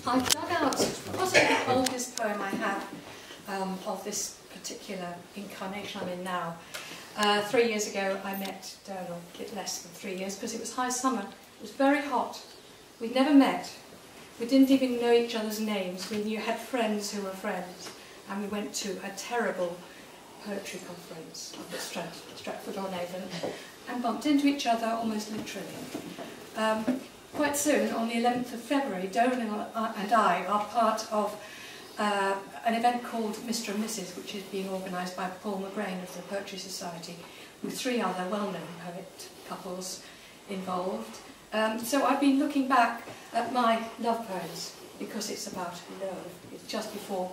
I've dug out possibly the oldest poem I have of this particular incarnation I'm in now. 3 years ago I met Dónall, a bit less than 3 years, because it was high summer. It was very hot. We'd never met. We didn't even know each other's names. We had friends who were friends, and we went to a terrible poetry conference up at Stratford-on-Avon and bumped into each other almost literally. Quite soon, on the 11th of February, Dónall and I are part of an event called Mr&Mrs, which is being organised by Paul McGrain of the Poetry Society, with 3 other well-known poet couples involved. So I've been looking back at my love poems, because it's about love. It's just before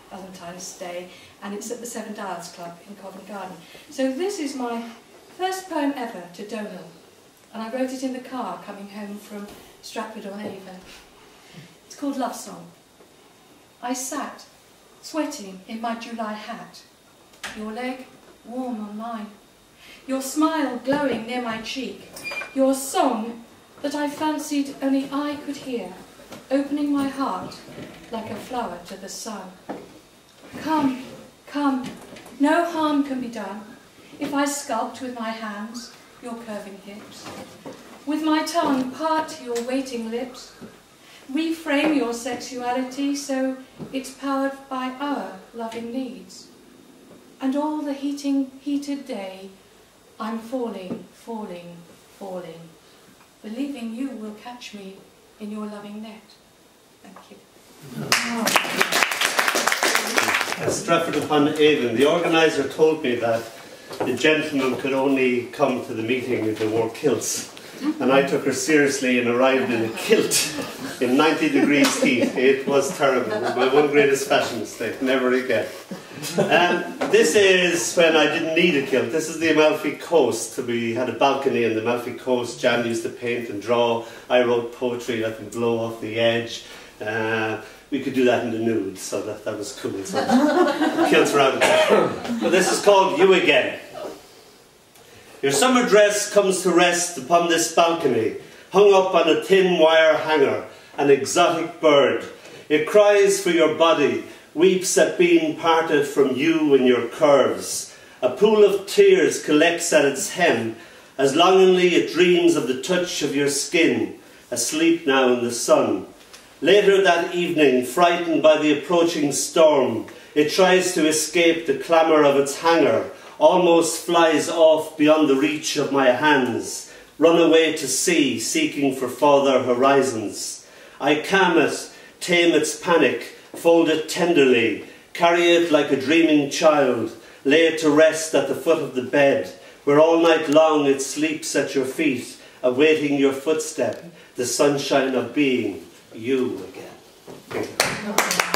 Valentine's Day, and it's at the Torriano Club in Covent Garden. So this is my first poem ever to Dónall, and I wrote it in the car coming home from Stratford-on-Avon. It's called Love Song. I sat, sweating in my July hat, your leg warm on mine, your smile glowing near my cheek, your song that I fancied only I could hear, opening my heart like a flower to the sun. Come, come, no harm can be done if I sculpt with my hands your curving hips, with my tongue part your waiting lips, reframe your sexuality so it's powered by our loving needs. And all the heated day, I'm falling, falling, falling, believing you will catch me in your loving net. Thank you. At Stratford-upon-Avon, the organiser told me that the gentlemen could only come to the meeting if they wore kilts. And I took her seriously and arrived in a kilt in 90 degrees heat. It was terrible. It was my one greatest fashion mistake. Never again. This is when I didn't need a kilt. This is the Amalfi Coast. We had a balcony on the Amalfi Coast. Jan used to paint and draw. I wrote poetry, let them blow off the edge. We could do that in the nude, so that was cool. So kilts around. But this is called You Again. Your summer dress comes to rest upon this balcony, hung up on a thin wire hanger, an exotic bird. It cries for your body, weeps at being parted from you and your curves. A pool of tears collects at its hem, as longingly it dreams of the touch of your skin, asleep now in the sun. Later that evening, frightened by the approaching storm, it tries to escape the clamour of its hanger, almost flies off beyond the reach of my hands, run away to sea, seeking for farther horizons. I calm it, tame its panic, fold it tenderly, carry it like a dreaming child, lay it to rest at the foot of the bed, where all night long it sleeps at your feet, awaiting your footstep, the sunshine of being you again. Thank you.